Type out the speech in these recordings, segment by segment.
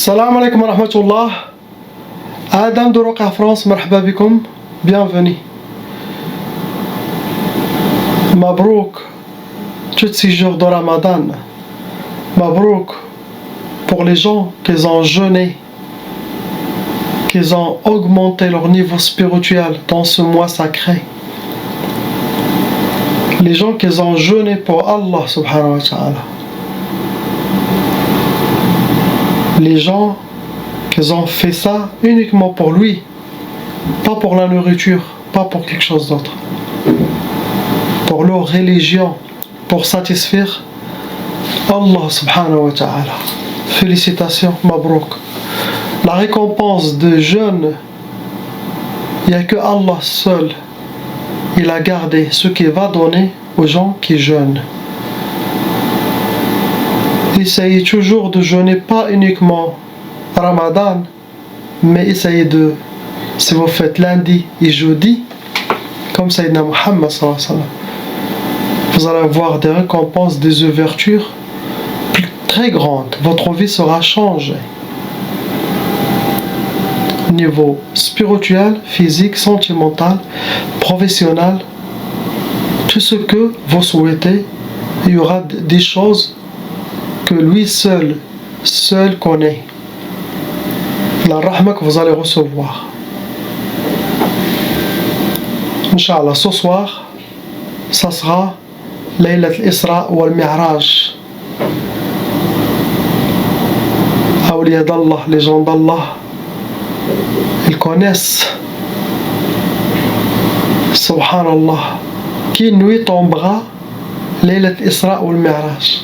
Salam alaikum wa rahmatullah. Adam de Roca France, marhaba bikoum. Bienvenue. Mabrouk, tous ces jours de Ramadan. Mabrouk pour les gens qui ont jeûné, qui ont augmenté leur niveau spirituel dans ce mois sacré. Les gens qui ont jeûné pour Allah subhanahu wa ta'ala. Les gens qui ont fait ça uniquement pour lui, pas pour la nourriture, pas pour quelque chose d'autre, pour leur religion, pour satisfaire Allah subhanahu wa ta'ala. Félicitations, mabrouk. La récompense de jeûne, il n'y a que Allah seul, il a gardé ce qu'il va donner aux gens qui jeûnent. Essayez toujours de jeûner pas uniquement Ramadan, mais essayez de, si vous faites lundi et jeudi, comme Sayyidina Muhammad sallallahu alayhi wa sallam, vous allez avoir des récompenses, des ouvertures très grandes. Votre vie sera changée. Niveau spirituel, physique, sentimental, professionnel, tout ce que vous souhaitez, il y aura des choses que lui seul connaît. La rahma que vous allez recevoir. Inch'Allah, ce soir, ça sera Laylat al-Isra wa al-Mi'raj. Awliya d'Allah, les gens d'Allah, ils connaissent. Subhanallah. Qui nuit tombera Laylat al-Isra ou al-Mi'raj?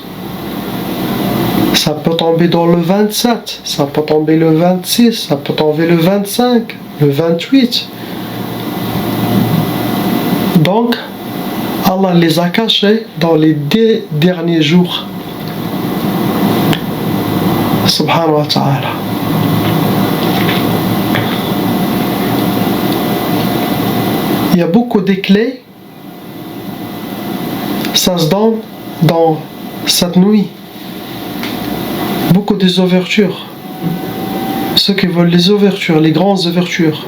Ça peut tomber dans le 27, ça peut tomber le 26, ça peut tomber le 25, le 28. Donc, Allah les a cachés dans les 10 derniers jours. Subhanahu wa ta'ala. Il y a beaucoup de clés. Ça se donne dans cette nuit. Beaucoup des ouvertures. Ceux qui veulent les ouvertures, les grandes ouvertures,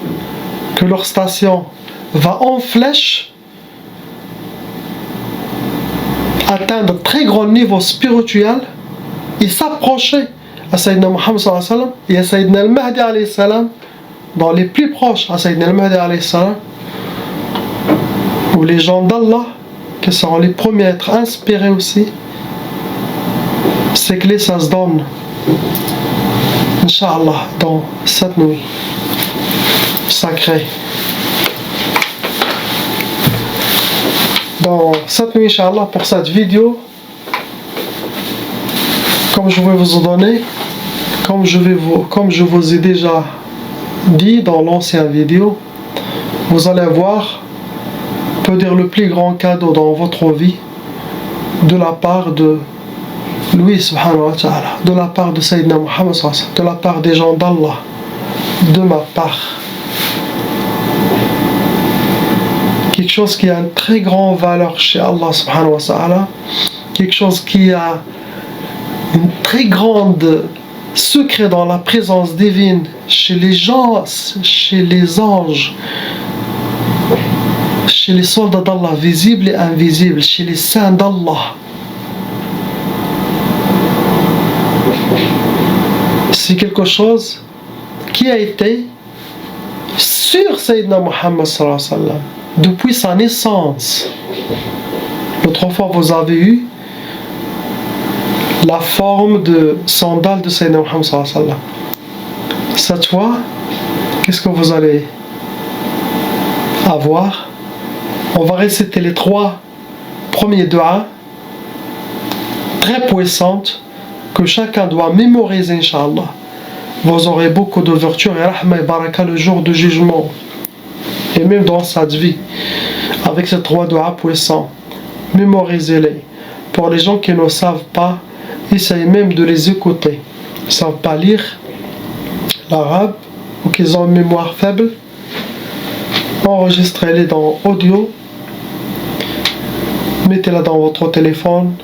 que leur station va en flèche, atteindre un très grand niveau spirituel et s'approcher à Sayyidina Muhammad sallallahu alayhi wa sallam et à Sayyidina al-Mahdi alayhi salam, dans les plus proches à Sayyidina al-Mahdi alayhi salam, ou les gens d'Allah qui seront les premiers à être inspirés aussi. Ces clés, ça se donne, Inch'Allah, dans cette nuit sacrée. Dans cette nuit, Inch'Allah, pour cette vidéo, comme je vais vous en donner, comme je vous ai déjà dit dans l'ancienne vidéo, vous allez voir, peut dire le plus grand cadeau dans votre vie, de la part de lui subhanahu wa ta'ala, de la part de Sayyidina Muhammad sallallahu alayhi wa sallam, de la part des gens d'Allah, de ma part. Quelque chose qui a une très grande valeur chez Allah subhanahu wa ta'ala, quelque chose qui a une très grande secret dans la présence divine chez les gens, chez les anges, chez les soldats d'Allah, visibles et invisibles, chez les saints d'Allah. C'est quelque chose qui a été sur Sayyidina Muhammad sallallahu alayhi wa sallam depuis sa naissance. L'autre fois, vous avez eu la forme de sandale de Sayyidina Muhammad sallallahu alayhi wa sallam. Cette fois, qu'est-ce que vous allez avoir? On va réciter les 3 premiers du'as très puissantes que chacun doit mémoriser, Inch'Allah. Vous aurez beaucoup d'ouverture et rahma et baraka le jour du jugement. Et même dans cette vie. Avec ces 3 du'as puissants. Mémorisez-les. Pour les gens qui ne savent pas, essayez même de les écouter. Ils ne savent pas lire l'arabe ou qu'ils ont une mémoire faible. Enregistrez-les dans audio. Mettez-la dans votre téléphone.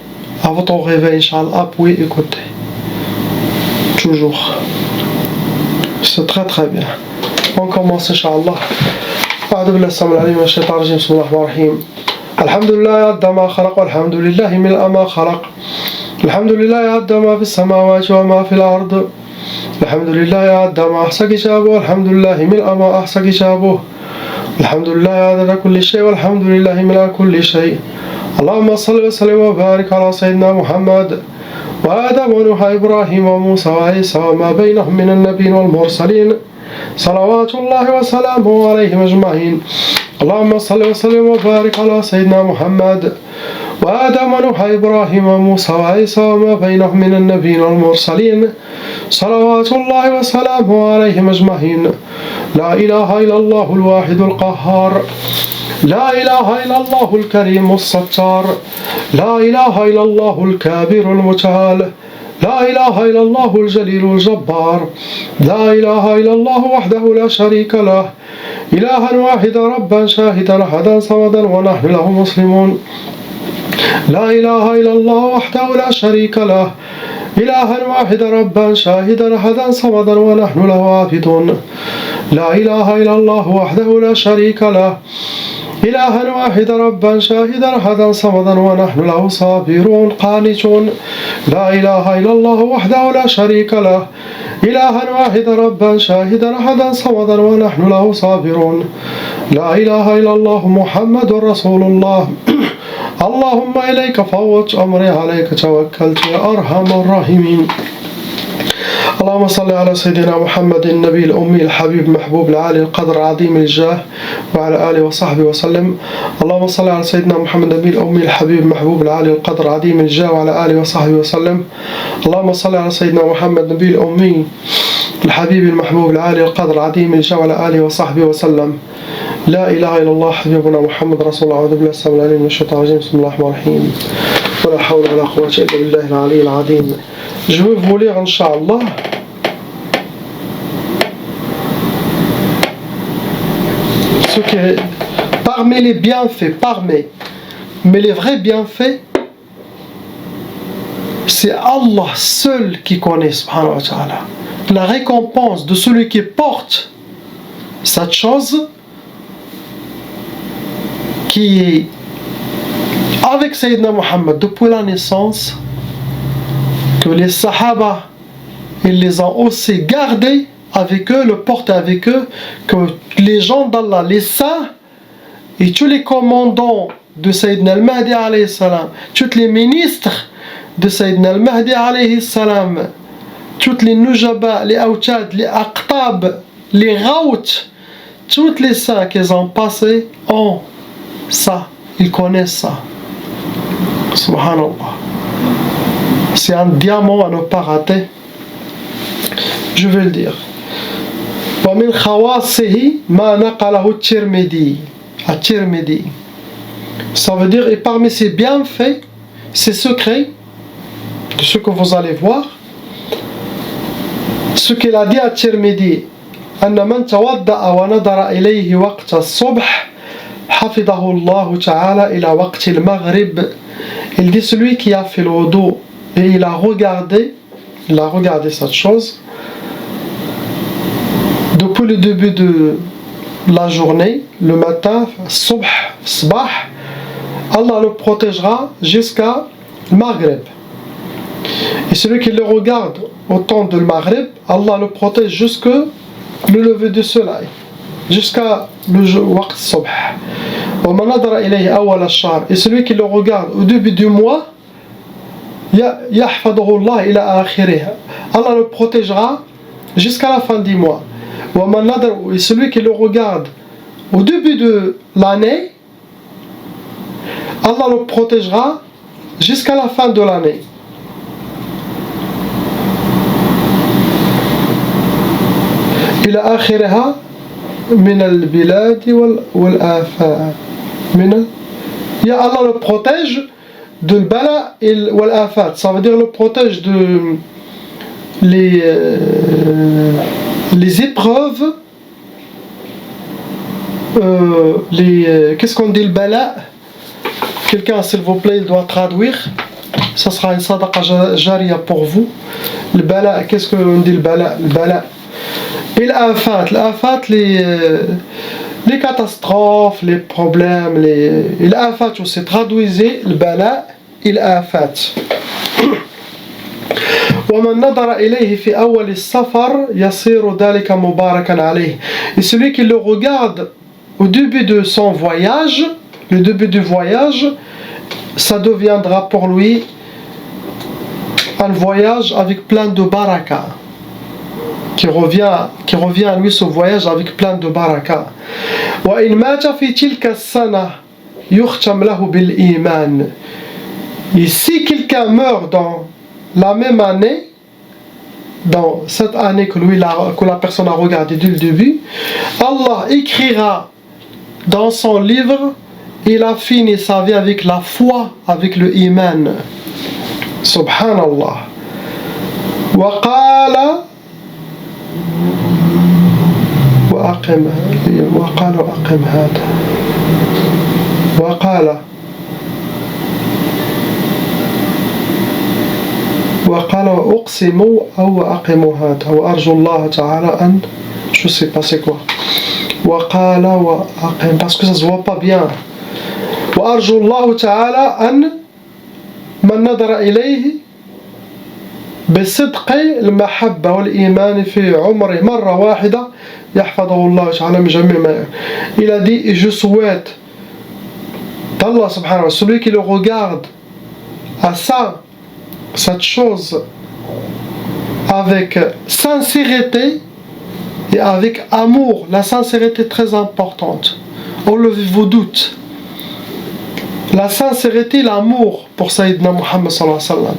À votre réveil, Inch'Allah, appuyez, écoutez. Toujours. C'est très très bien. On commence, Inch'Allah. أعوذ بالله السميع العليم من الشيطان الرجيم بسم الله الرحمن الرحيم الحمد لله عد ما خلق والحمد لله ملء ما خلق الحمد لله عد ما في السماوات وما في الأرض الحمد لله عد ما أحصى كتابه والحمد لله ملء ما أحصى كتابه الحمد لله عدد كل شيء والحمد لله ملء كل شيء اللهم صل وسلم وبارك على سيدنا محمد وآدم ونوح إبراهيم وموسى وعيسى وما بينهم من النبيين والمرسلين صلوات الله وسلامه عليهم أجمعين اللهم صل وسلم وبارك على سيدنا محمد وآدم ونوح إبراهيم وموسى وعيسى وما بينهم من النبيين والمرسلين صلوات الله وسلامه عليهم أجمعين لا إله إلا الله الواحد القهار لا إله إلا الله الكريم الستار لا إله إلا الله الكبير المتعال لا إله إلا الله الجليل الجبار لا إله إلا الله وحده لا شريك له إلها واحدا ربا شاهدا أحدا صمدا ونحن له مسلمون لا إله إلا الله وحده لا شريك له إلها واحدا ربا شاهدا أحدا صمدا ونحن له عابدون لا إله إلا الله وحده لا شريك له إلها واحدا ربا شاهدا أحدا صمدا ونحن له صابرون قانتون لا إله إلا الله وحده لا شريك له إلها واحدا ربا شاهدا أحدا صمدا ونحن له صابرون لا إله إلا الله محمد رسول الله اللهم إليك فوضت أمري عليك توكلت يا أرحم الراحمين اللهم صل على سيدنا محمد النبي الأمي الحبيب محبوب العالي القدر عظيم الجاه وعلى آله وصحبه وسلم اللهم صل على سيدنا محمد النبي الأمي الحبيب محبوب العالي القدر عظيم الجاه وعلى آله وصحبه وسلم اللهم صل على سيدنا محمد النبي الأمي الحبيب المحبوب العالي القدر عظيم الجاه وعلى آله وصحبه وسلم لا إله إلا الله حبيبنا محمد رسول الله أعوذ بالله السميع العليم من الشيطان الرجيم بسم الله الرحمن الرحيم ولا حول ولا قوة إلا بالله العلي العظيم. Je veux vous lire, Inch'Allah, ce qui est parmi les bienfaits, mais les vrais bienfaits, c'est Allah seul qui connaît, subhanahu wa ta'ala. La récompense de celui qui porte cette chose qui est avec Sayyidina Muhammad depuis la naissance, que les Sahaba ils les ont aussi gardés avec eux, le portent avec eux, que les gens d'Allah, les saints et tous les commandants de Sayyidina al-Mahdi alayhi salam, tous les ministres de Sayyidina al-Mahdi alayhi salam, tous les nujaba, les autad, les aqtab, les raout, tous les saints qu'ils ont passés ont ça, ils connaissent ça. Subhanallah. C'est un diamant à ne pas rater. Je vais le dire. ومن خواصه ما نقله الترمذي. Ça veut dire, et parmi ses bienfaits, ses secrets, de ce que vous allez voir, ce qu'il a dit à Tirmidhi, أن من توضأ ونظر إليه وقت الصبح حفظه الله تعالى إلى وقت المغرب. Il dit celui qui a fait le wudu et il a regardé cette chose depuis le début de la journée, le matin, sabah, Allah le protégera jusqu'à le Maghreb. Et celui qui le regarde au temps de le Maghreb, Allah le protège jusqu'à le lever du soleil, jusqu'à le waqt sabah. Et celui qui le regarde au début du mois, Allah le protégera jusqu'à la fin du mois. Et celui qui le regarde au début de l'année, Allah le protégera jusqu'à la fin de l'année. إلى آخرها من البلاد والآفات. Ya Allah le protège de l'bala et l'afat. Ça veut dire le protège de les épreuves, qu'est-ce qu'on dit le bala? Quelqu'un s'il vous plaît il doit traduire. Ça sera une sadaqa jariya pour vous. Le bala, qu'est-ce qu'on dit le bala? Le bala Et l'afat, les catastrophes, les problèmes, l'afat, c'est traduisez le bala, l'afat. ومن نظر إليه في أول السفر يصير ذلك مباركا عليه. Et celui qui le regarde au début de son voyage, le début du voyage, ça deviendra pour lui un voyage avec plein de baraka, qui revient à lui ce voyage avec plein de baraka. وإن مات في تلك السنة يختم له بالإيمان. Et si quelqu'un meurt dans la même année, dans cette année que la personne a regardé dès le début, Allah écrira dans son livre, il a fini sa vie avec la foi, avec le iman. Subhanallah. وقال وأقم هذا وقال وأقسم أو أقم هذا وأرجو الله تعالى أن je sais pas c'est quoi وقال وأقم parce que ça se voit pas bien وأرجو الله تعالى أن من نظر إليه بصدق المحبة والإيمان في عمره مرة واحدة يحفظه الله تعالى من جميع ما. Il a dit et je souhaite d'Allah subhanahu wa ta'ala, celui qui le regarde à ça, cette chose avec sincérité et avec amour. La sincérité est très importante. Enlevez vos doutes. La sincérité, l'amour pour Sayyidina Muhammad sallallahu alayhi wa sallam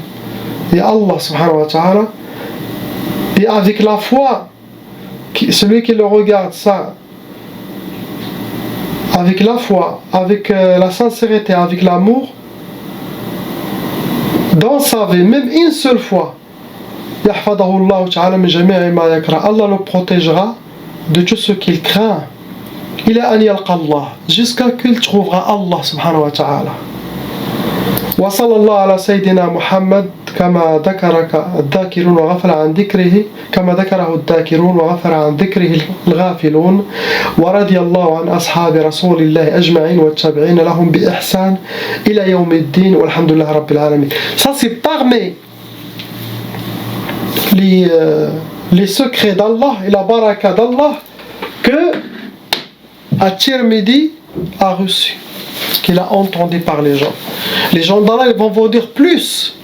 et Allah subhanahu wa ta'ala, et avec la foi, celui qui le regarde ça, avec la foi, avec la sincérité, avec l'amour, dans sa vie, même une seule fois, Allah le protégera de tout ce qu'il craint. Il est an yalqa Allah, jusqu'à qu'il trouvera Allah subhanahu wa ta'ala. وصلى الله على سيدنا محمد كما ذكرك الذاكرون وغفل عن ذكره كما ذكره الذاكرون وغفل عن ذكره الغافلون ورضي الله عن أصحاب رسول الله أجمعين والتابعين لهم بإحسان إلى يوم الدين والحمد لله رب العالمين. Ça c'est parmi les secrets d'Allah et la baraka d'Allah que At-Tirmidhi a reçu, qu'il a entendu par les gens. Les gens d'Allah vont vous dire plus.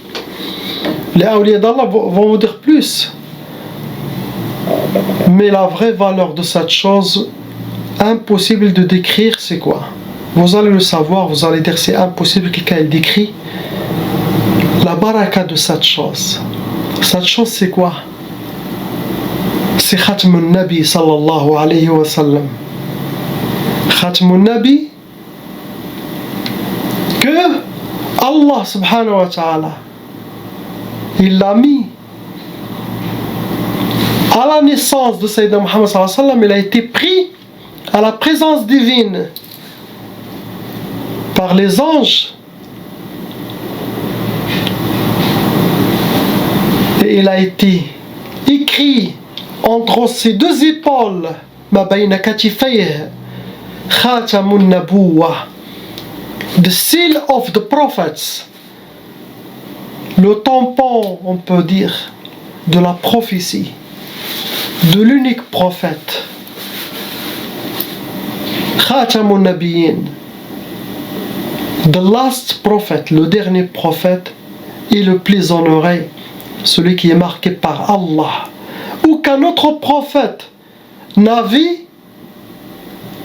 Les awliya d'Allah vont vous dire plus. Mais la vraie valeur de cette chose, impossible de décrire, c'est quoi? Vous allez le savoir, vous allez dire c'est impossible que quelqu'un décrit la baraka de cette chose. Cette chose c'est quoi? C'est Khatmun Nabi sallallahu alayhi wa sallam. Khatmun Nabi que Allah subhanahu wa ta'ala il l'a mis à la naissance de Sayyidina Muhammad sallallahu alayhi wa sallam. Il a été pris à la présence divine par les anges et il a été écrit entre ses deux épaules ma bayna katifayh khatamun nabuwah, the seal of the prophets, le tampon, on peut dire, de la prophétie, de l'unique prophète, khatamun nabiyyin, the last prophet, le dernier prophète et le plus honoré, celui qui est marqué par Allah. Aucun autre prophète n'avait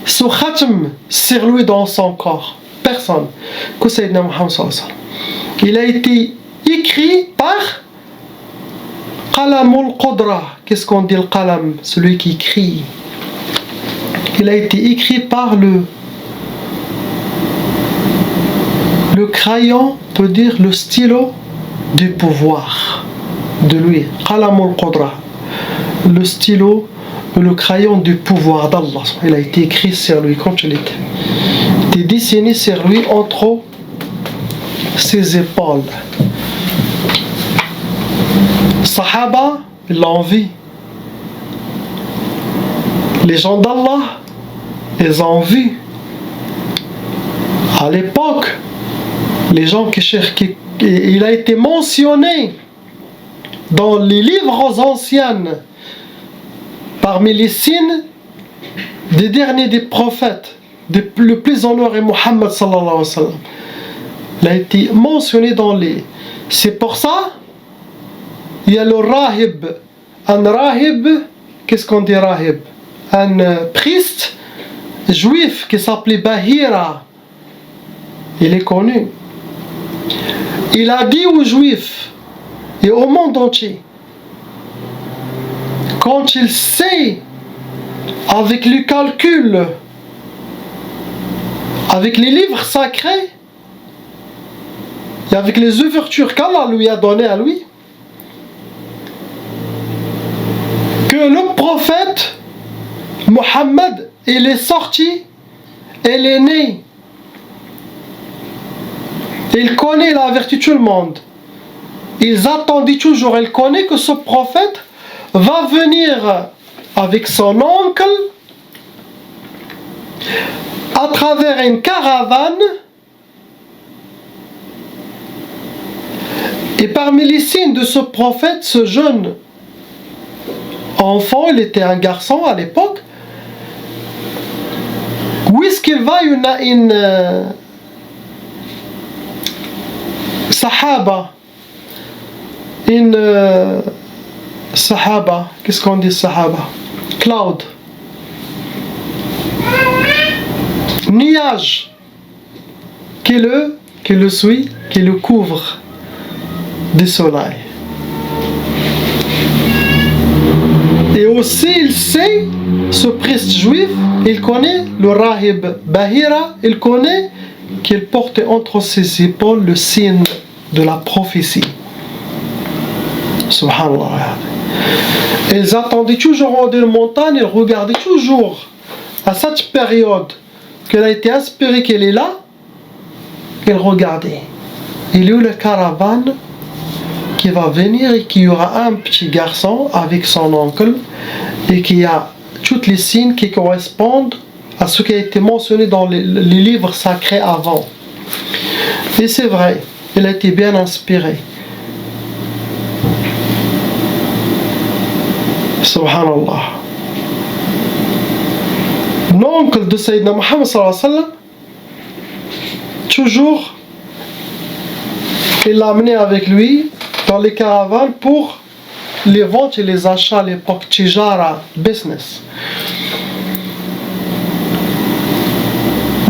ce khatm sur lui dans son corps. Personne que Sayyidina Muhammad sallallahu alayhi wa sallam. Il a été écrit par Qalamul Qudra. Qu'est-ce qu'on dit le qalam? Celui qui écrit. Il a été écrit par le crayon, on peut dire le stylo du pouvoir de lui. Qalamul Qudra, le stylo, le crayon du pouvoir d'Allah. Il a été écrit sur lui, comme je l'ai dit, dessiné sur lui entre ses épaules. Sahaba l'ont vu Les gens d'Allah, ils ont vu à l'époque, les gens il a été mentionné dans les livres anciens parmi les signes des derniers des prophètes, le plus honoré Muhammad sallallahu alayhi wa sallam. Il a été mentionné dans les... C'est pour ça, il y a le rahib. Un rahib, qu'est-ce qu'on dit rahib? Un priest juif qui s'appelait Bahira. Il est connu. Il a dit aux juifs et au monde entier, quand il sait avec le calcul, avec les livres sacrés et avec les ouvertures qu'Allah lui a données à lui, que le prophète Mohammed, il est sorti, il est né, il connaît la vertu de tout le monde. Ils attendaient toujours, il connaît que ce prophète va venir avec son oncle à travers une caravane, et parmi les signes de ce prophète, ce jeune enfant, il était un garçon à l'époque, où est-ce qu'il va? Il y a une sahaba, sahaba, qu'est-ce qu'on dit sahaba? Cloud, nuage qui le suit, qui le couvre du soleil. Et aussi il sait, ce priest juif, il connaît le rahib Bahira, il connaît qu'il porte entre ses épaules le signe de la prophétie. Subhanallah. Ils attendaient toujours en haut de la montagne, ils regardaient toujours à cette période qu'elle a été inspirée, qu'elle est là, ils regardaient. Il y a eu la caravane qui va venir et qu'il y aura un petit garçon avec son oncle et qui a tous les signes qui correspondent à ce qui a été mentionné dans les livres sacrés avant. Et c'est vrai, il a été bien inspiré. Subhanallah. L'oncle de Sayyidina Muhammad sallallahu alayhi wa sallam, toujours, il l'a amené avec lui dans les caravanes pour les ventes et les achats à l'époque, tijara, business.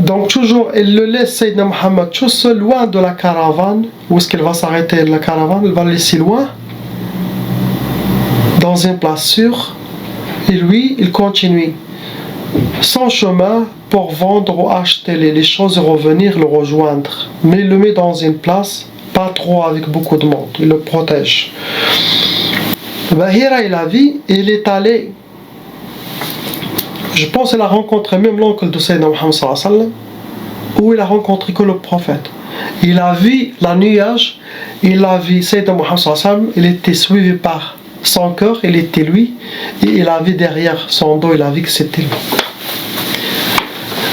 Donc toujours, il le laisse Sayyidina Muhammad tout seul, loin de la caravane. Où est-ce qu'il va s'arrêter la caravane? Il va le laisser loin, dans une place sûre, et lui, il continue son chemin pour vendre ou acheter les choses et revenir le rejoindre. Mais il le met dans une place, pas trop avec beaucoup de monde, il le protège. Bahira, il a vu, et il est allé. Je pense qu'il a rencontré même l'oncle de Sayyidina Muhammad sallallahu alayhi wa sallam, où il a rencontré que le prophète. Il a vu la nuage, il a vu Sayyidina Muhammad sallallahu alayhi wa sallam, il était suivi par son cœur, il était lui, et il a vu derrière son dos, il a vu que c'était lui.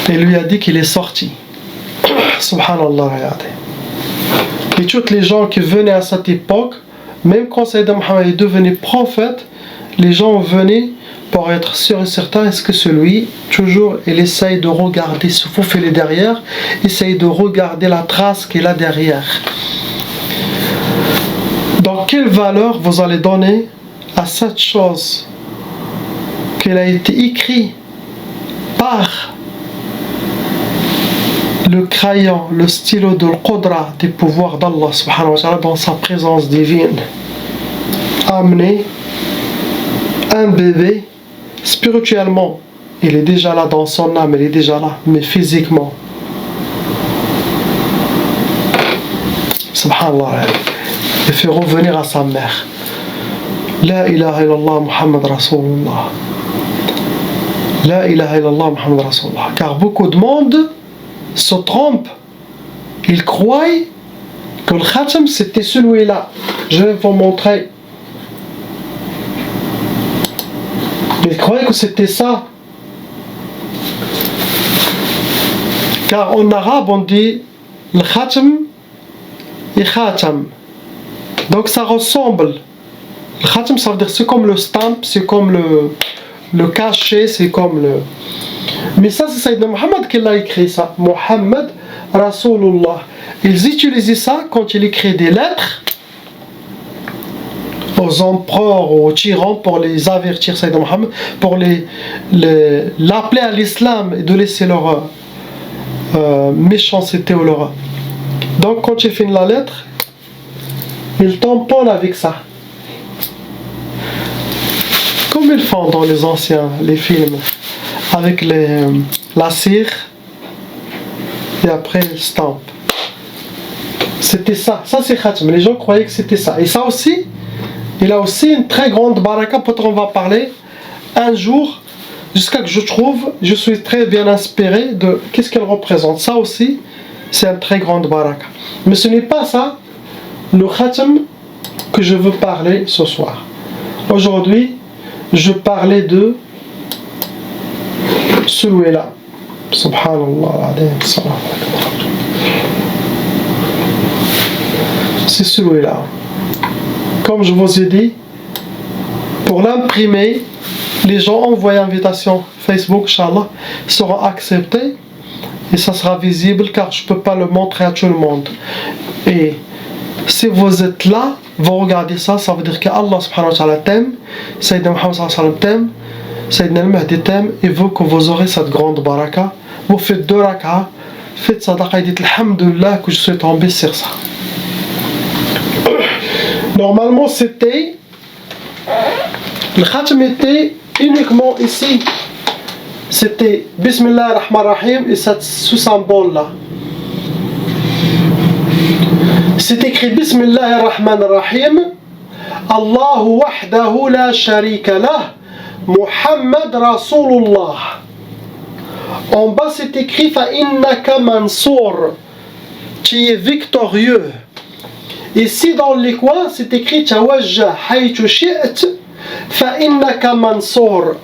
Et lui a dit qu'il est sorti. Subhanallah, regardez. Et tous les gens qui venaient à cette époque, même quand Sayyidina Muhammad est devenu prophète, les gens venaient pour être sûrs et certains, est-ce que celui, toujours, il essaye de regarder ce faufilé derrière, essaye de regarder la trace qu'il a derrière. Donc, quelle valeur vous allez donner à cette chose qu'elle a été écrite par le crayon, le stylo de l'Qudra, des pouvoirs d'Allah subhanahu wa ta'ala, dans sa présence divine? Amener un bébé, spirituellement, il est déjà là dans son âme, il est déjà là, mais physiquement, subhanallah, il fait revenir à sa mère. La ilaha illallah Muhammad Rasulullah. La ilaha illallah Muhammad Rasulullah. Car beaucoup de monde se trompe. Ils croient que le khatam c'était celui-là. Je vais vous montrer. Ils croyaient que c'était ça. Car en arabe on dit le khatam et khatam. Donc ça ressemble. Le khatam ça veut dire c'est comme le stamp, c'est comme le cachet, c'est comme le... Mais ça c'est Sayyidina Muhammad qui l'a écrit ça. Muhammad Rasulullah. Ils utilisaient ça quand ils écrivaient des lettres aux empereurs, aux tyrans pour les avertir, Sayyidina Muhammad, pour l'appeler à l'islam et de laisser leur méchanceté ou leur... Donc quand il finit la lettre, il tamponne avec ça. Comme ils font dans les anciens, les films, avec la cire et après ils stampent. C'était ça, ça c'est khatam. Les gens croyaient que c'était ça. Et ça aussi, il a aussi une très grande baraka. Peut-être on va parler un jour, jusqu'à que je suis très bien inspiré de qu'est-ce qu'elle représente. Ça aussi, c'est une très grande baraka. Mais ce n'est pas ça le khatam que je veux parler ce soir. Aujourd'hui, je parlais de celui-là. Subhanallah. C'est celui-là. Comme je vous ai dit, pour l'imprimer, les gens envoient invitation Facebook, Inch'Allah, seront acceptés et ça sera visible car je ne peux pas le montrer à tout le monde. Et si vous êtes là, vous regardez ça, ça veut dire que Allah subhanahu wa ta'ala t'aime, Sayyidina Muhammad sallallahu alayhi wa sallam t'aime, Sayyidina al-Mahdi t'aime, et veut que vous aurez cette grande baraka. Vous faites 2 rak'a, faites sadaqa et dites alhamdulillah que je suis tombé sur ça. Normalement c'était, le khatam était uniquement ici, c'était Bismillah ar-Rahman ar-Rahim et ce symbole là. C'est écrit Bismillah ar-Rahman ar-Rahim, Allahu wahdahu la sharika lah, Muhammad Rasulullah. En bas c'est écrit Fa innaka mansour, tu es victorieux. Ici dans les coins c'est écrit Tawajjah haythu shi'at Fa innaka mansour.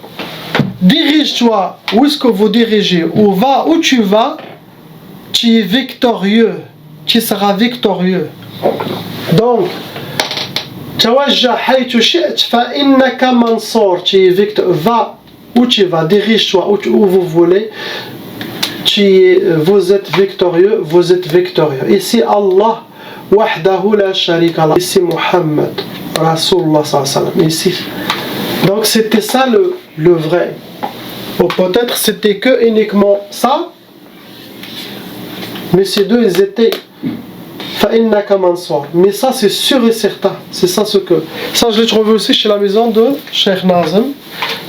Dirige-toi où est-ce que vous dirigez, ou va où tu vas, tu es victorieux, tu seras victorieux. Donc Tawajjah haythu shi'at Fa innaka mansour, tu es victorieux. Va où tu vas, dirige-toi où vous voulez, vous êtes victorieux, vous êtes victorieux. Ici Allah wahdahu la sharika lah. Ici Muhammad Rasulullah sallallahu alayhi wa sallam. Ici. Donc c'était ça le vrai. Ou peut-être c'était que uniquement ça, mais ces deux ils étaient fa'innaka mansur. Mais ça c'est sûr et certain. C'est ça ce que. Ça je l'ai trouvé aussi chez la maison de Cheikh Nazim.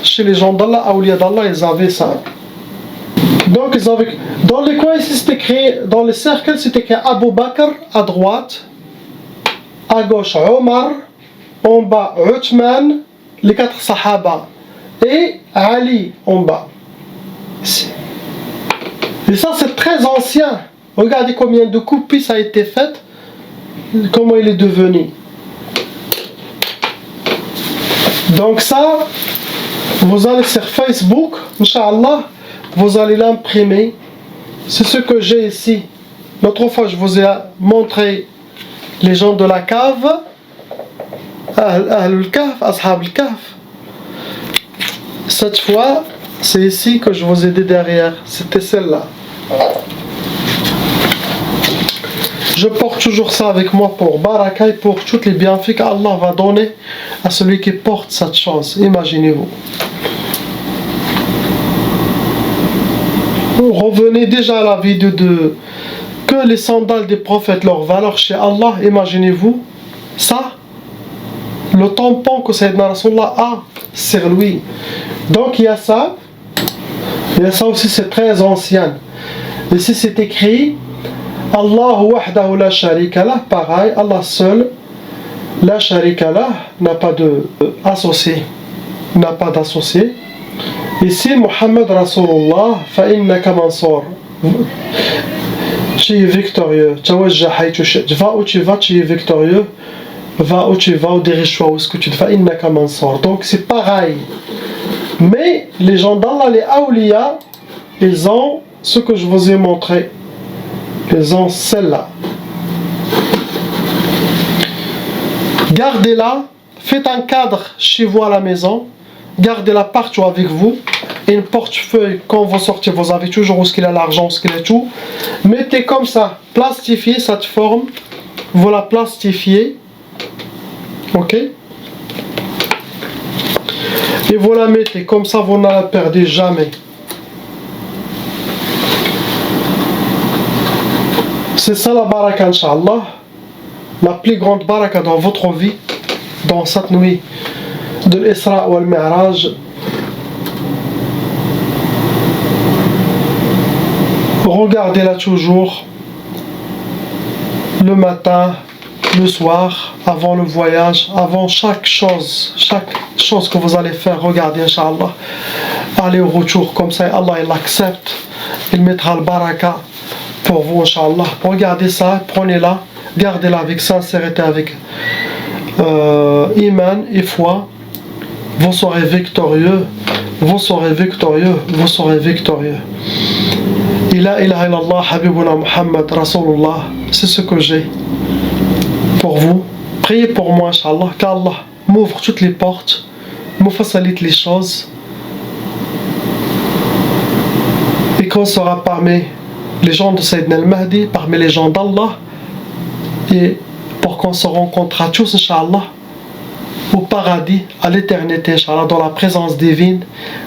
Chez les gens d'Allah, Awliya d'Allah, ils avaient ça. Donc ils avaient. Dans les coins ici c'est écrit, dans les cercles c'est écrit Abu Bakr à droite, à gauche Omar, en bas Uthman, les 4 Sahaba, et Ali en bas. Et ça c'est très ancien. Regardez combien de copies ça a été fait, comment il est devenu. Donc ça, vous allez sur Facebook, Inch'Allah, vous allez l'imprimer. C'est ce que j'ai ici. L'autre fois, je vous ai montré les gens de la cave, Ahlul Kahf, Ashab al-Kahf. Cette fois, c'est ici que je vous ai dit derrière. C'était celle-là. Je porte toujours ça avec moi pour baraka et pour tous les bienfaits qu'Allah va donner à celui qui porte cette chose. Imaginez-vous. Revenez déjà à la vidéo de que les sandales des prophètes, leur valeur chez Allah. Imaginez-vous ça, le tampon que Sayyidina Rasulullah a sur lui. Donc il y a ça aussi, c'est très ancien. Ici c'est écrit Allahu wahdahu la sharika lah, pareil, Allah seul, la sharika lah, n'a pas d'associé. N'a pas d'associé. Ici, Muhammad Rasulullah, fa innaka mansur. Tu es victorieux. Tawajjah haythu shi'ta. Va où tu vas, tu es victorieux. Va où tu vas, ou dirige-toi où est-ce que tu te fais. Innaka mansur. Donc c'est pareil. Mais les gens d'Allah, les awliya, ils ont ce que je vous ai montré. Lisons celle-là. Gardez-la, faites un cadre chez vous à la maison, gardez-la partout avec vous, et une portefeuille, quand vous sortez, vous avez toujours où est-ce qu'il y a l'argent, où est-ce qu'il y a tout. Mettez comme ça, plastifiez cette forme, vous la plastifiez, ok? Et vous la mettez, comme ça vous ne la perdez jamais. C'est ça la baraka, Inch'Allah. La plus grande baraka dans votre vie, dans cette nuit de l'Isra ou al-Mi'raj. Regardez-la toujours le matin, le soir, avant le voyage, avant chaque chose que vous allez faire. Regardez, Inch'Allah. Allez au retour, comme ça Allah il l'accepte, il mettra le baraka pour vous, Inch'Allah. Regardez ça, prenez-la, gardez-la avec sincérité, avec iman et foi. Vous serez victorieux, vous serez victorieux, vous serez victorieux. Ila ilaha illallah, Habibuna Muhammad, Rasulullah. C'est ce que j'ai pour vous. Priez pour moi, Inch'Allah, qu'Allah m'ouvre toutes les portes, me facilite les choses, et qu'on sera parmi les gens de Sayyidina al-Mahdi, parmi les gens d'Allah, et pour qu'on se rencontre tous, Inch'Allah, au paradis, à l'éternité, Inch'Allah, dans la présence divine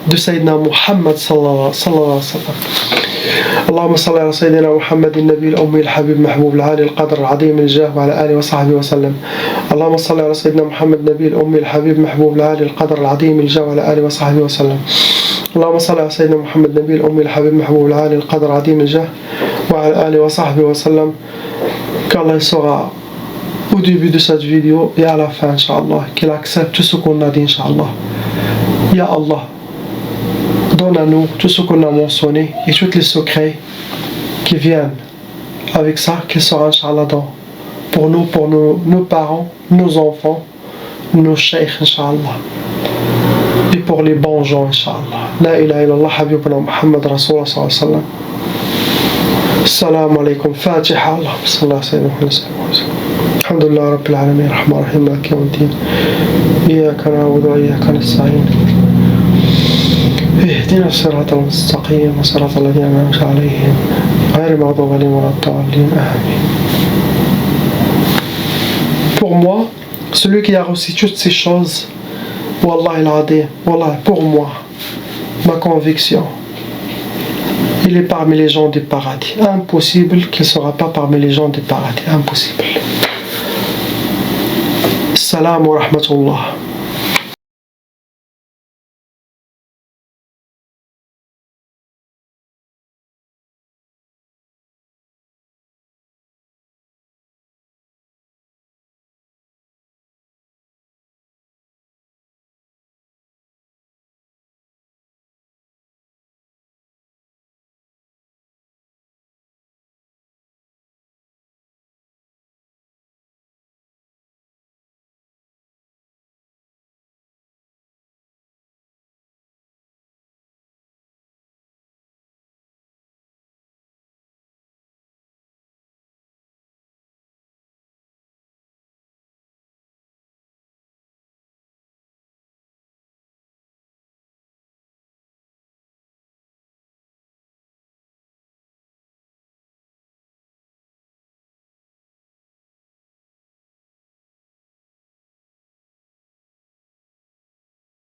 de Sayyidina Muhammad sallallahu alayhi wa sallam. اللهم صل على سيدنا محمد النبي الأمي الحبيب محبوب العالي القدر العظيم الجاه وعلى آله وصحبه وسلم. اللهم صل على سيدنا محمد النبي الأمي الحبيب محبوب العالي القدر العظيم الجاه وعلى آله وصحبه وسلم. اللهم صل على سيدنا محمد النبي الأمي الحبيب محبوب العالي القدر العظيم الجاه وعلى آله وصحبه وسلم. qu'Allah sera au début de cette vidéo et à la fin, Inch'Allah, qu'il accepte tout ce qu'on a dit, Inch'Allah. Ya Allah, donne à nous tout ce qu'on a mentionné et tous les secrets qui viennent avec ça, qui sera, Inch'Allah, pour nous, pour nos parents, nos enfants, nos cheikhs, Inch'Allah. Et pour les bons gens, Inch'Allah. La ilaha illallah, Habibuna Muhammad, Rasulullah sallallahu alayhi wa sallam. السلام عليكم. فاتحة. اللهم صل على سيدنا محمد وسلم. الحمد لله رب العالمين الرحمن الرحيم مالك يوم الدين إياك نعبد وإياك نستعين اهدنا الصراط المستقيم صراط الذين أنعمت عليهم غير المغضوب عليهم ولا الضالين آمين. Pour moi, celui qui a reçu toutes ces choses, Wallah il-Adim, Wallah, pour moi, ma conviction, il est parmi les gens du paradis. Impossible qu'il ne sera pas parmi les gens du paradis. Impossible. Salam wa rahmatullah.